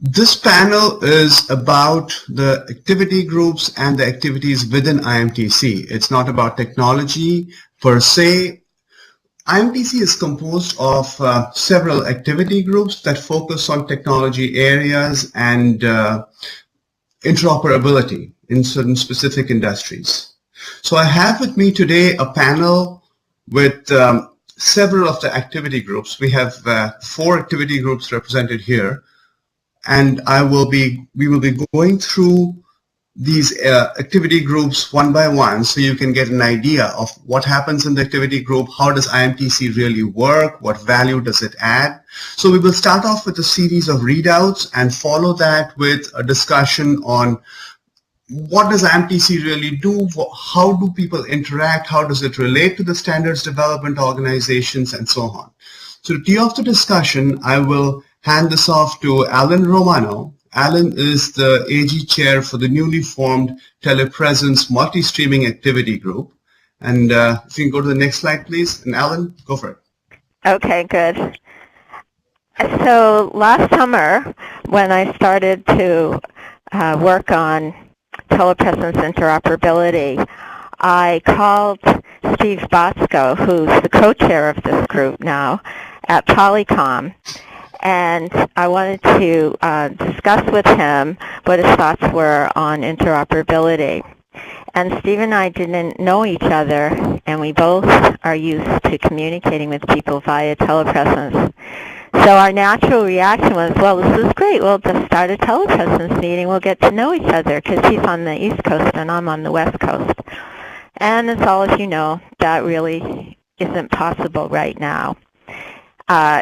This panel is about the activity groups and the activities within IMTC. It's not about technology per se. IMTC is composed of several activity groups that focus on technology areas and interoperability in certain specific industries. So I have with me today a panel with several of the activity groups. We have 4 activity groups represented here, and we will be going through these activity groups one by one so you can get an idea of what happens in the activity group, how does IMTC really work, what value does it add. So we will start off with a series of readouts and follow that with a discussion on what does IMTC really do, how do people interact, how does it relate to the standards development organizations, and so on. So to tee off the discussion, I will hand this off to Allyn Romanow. Allyn is the AG chair for the newly formed Telepresence Multi-Streaming Activity Group. And if you can go to the next slide, please. And Allyn, go for it. Okay, good. So last summer, when I started to work on telepresence interoperability, I called Steve Botsko, who's the co-chair of this group now, at Polycom, and I wanted to discuss with him what his thoughts were on interoperability. And Steve and I didn't know each other, and we both are used to communicating with people via telepresence. So our natural reaction was, well, this is great. We'll just start a telepresence meeting. We'll get to know each other, because he's on the East Coast and I'm on the West Coast. And as all of you know, that really isn't possible right now.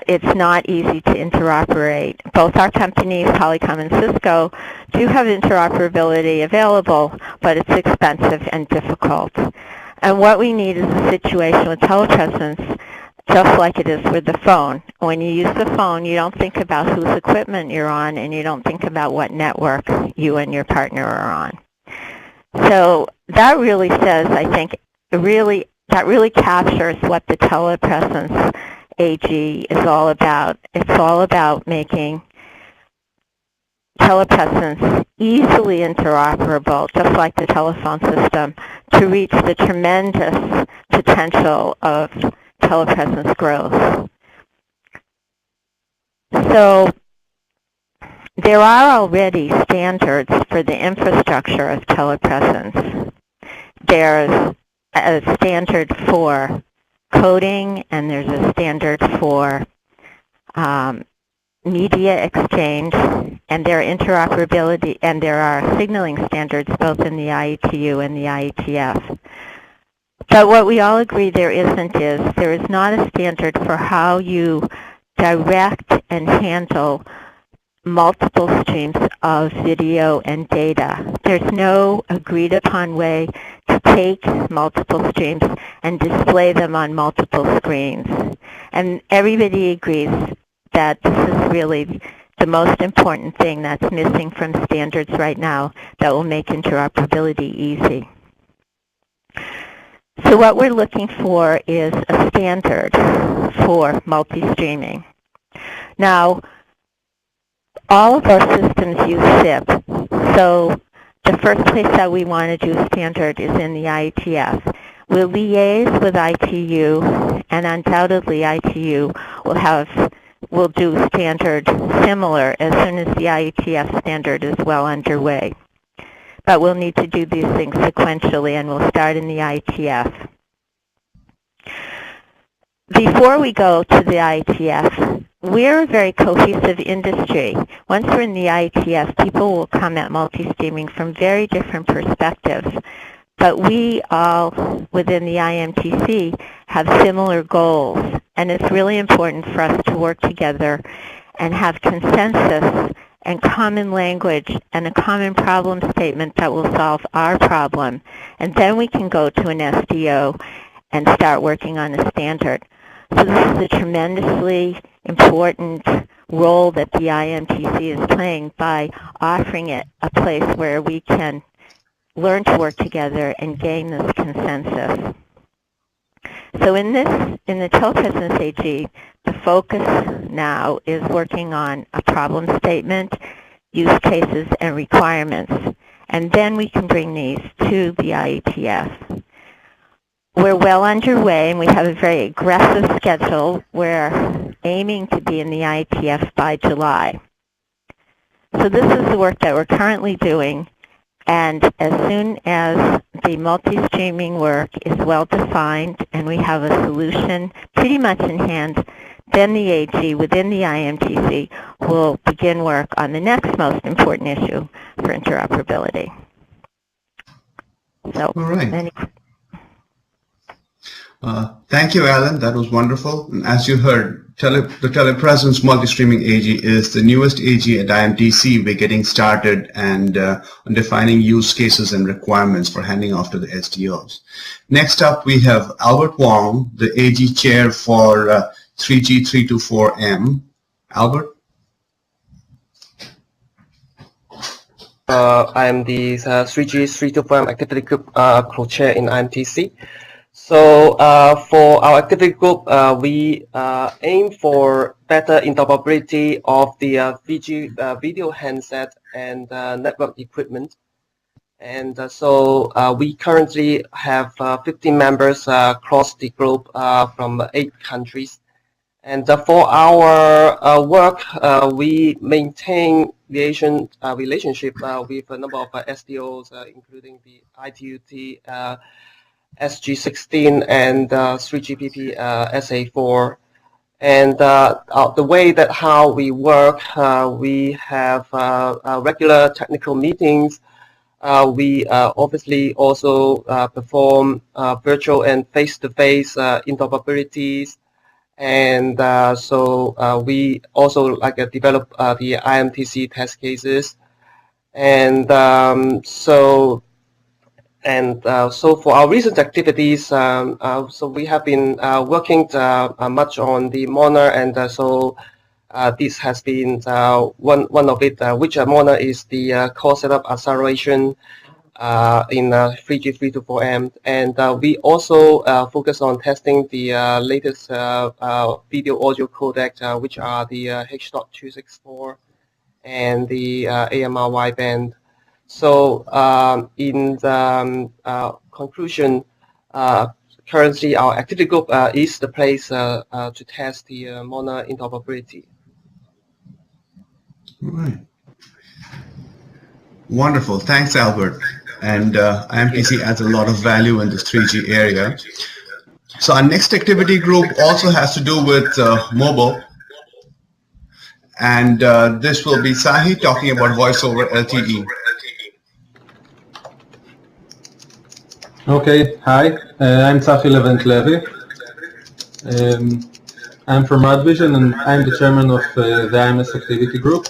It's not easy to interoperate. Both our companies, Polycom and Cisco, do have interoperability available, but it's expensive and difficult. And what we need is a situation with telepresence just like it is with the phone. When you use the phone, you don't think about whose equipment you're on, and you don't think about what network you and your partner are on. So that really says, I think, that really captures what the telepresence AG is all about. It's all about making telepresence easily interoperable, just like the telephone system, to reach the tremendous potential of telepresence growth. So there are already standards for the infrastructure of telepresence. There's a standard for coding, and there's a standard for media exchange, and there are interoperability, and there are signaling standards both in the IETU and the IETF. But what we all agree there isn't is there is not a standard for how you direct and handle multiple streams of video and data. There's no agreed upon way to take multiple streams and display them on multiple screens. And everybody agrees that this is really the most important thing that's missing from standards right now that will make interoperability easy. So what we're looking for is a standard for multi-streaming. Now, all of our systems use SIP, so the first place that we want to do a standard is in the IETF. We'll liaise with ITU, and undoubtedly ITU will do standard similar as soon as the IETF standard is well underway. But we'll need to do these things sequentially, and we'll start in the IETF. Before we go to the IETF, we're a very cohesive industry. Once we're in the IETF, people will come at multi-streaming from very different perspectives. But we all, within the IMTC, have similar goals. And it's really important for us to work together and have consensus and common language and a common problem statement that will solve our problem. And then we can go to an SDO and start working on a standard. So this is a tremendously important role that the IMTC is playing by offering it a place where we can learn to work together and gain this consensus. So in the telepresence AG, the focus now is working on a problem statement use cases and requirements, and then we can bring these to the IETF. We're well underway, and we have a very aggressive schedule. We're aiming to be in the IETF by July. So this is the work that we're currently doing, and as soon as the multi-streaming work is well defined and we have a solution pretty much in hand, then the AG within the IMTC will begin work on the next most important issue for interoperability. So, all right. Thank you, Allyn. That was wonderful. And as you heard, the telepresence multi-streaming AG is the newest AG at IMTC. We're getting started and on defining use cases and requirements for handing off to the SDOs. Next up, we have Albert Wong, the AG chair for 3G324M. Albert? I am the 3G324M activity group co-chair in IMTC. So for our activity group, we aim for better interoperability of the 3G video handset and network equipment. And so we currently have 15 members across the group from 8 countries. And for our work, we maintain relationship with a number of SDOs, including the ITUT, SG16 and 3GPP SA4. And the way that how we work, we have regular technical meetings. We obviously also perform virtual and face-to-face interoperabilities. And so we also develop the IMTC test cases. And so for our recent activities, so we have been working much on the MONA, and so this has been one of it, which MONA is the core setup acceleration in 3G324M, and we also focus on testing the latest video audio codec, which are the H.264 and the AMR wideband. So in the conclusion, currently our activity group is the place to test the MONA interoperability. All right. Wonderful. Thanks, Albert. And IMTC adds a lot of value in this 3G area. So our next activity group also has to do with mobile. And this will be Tsahi talking about voice over LTE. Okay, hi, I'm Tsahi Levent-Levi. I'm from Radvision and I'm the chairman of the IMS activity group.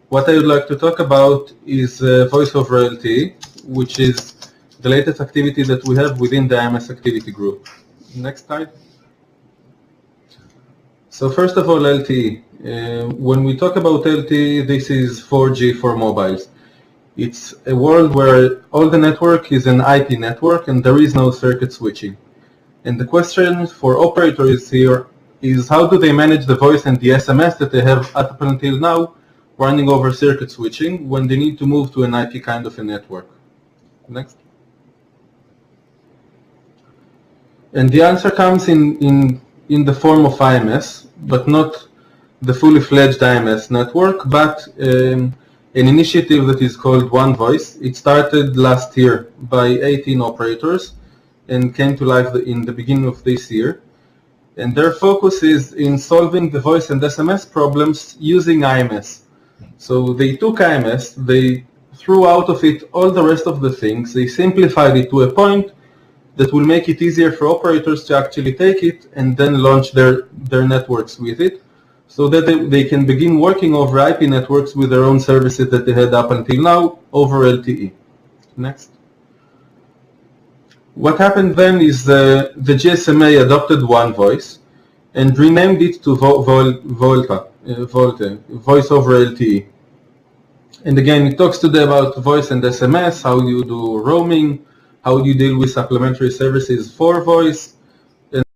What I would like to talk about is voice over LTE, which is the latest activity that we have within the IMS activity group. Next slide. So first of all, LTE. When we talk about LTE, this is 4G for mobiles. It's a world where all the network is an IP network and there is no circuit switching. And the question for operators here is how do they manage the voice and the SMS that they have up until now running over circuit switching when they need to move to an IP kind of a network. Next. And the answer comes in the form of IMS, but not the fully fledged IMS network, but an initiative that is called One Voice. It started last year by 18 operators and came to life in the beginning of this year. And their focus is in solving the voice and SMS problems using IMS. So they took IMS, they threw out of it all the rest of the things, they simplified it to a point that will make it easier for operators to actually take it and then launch their networks with it, so that they can begin working over IP networks with their own services that they had up until now over LTE. Next. What happened then is the GSMA adopted One Voice and renamed it to Volte, Voice over LTE. And again, it talks today about voice and SMS, how you do roaming, how you deal with supplementary services for voice,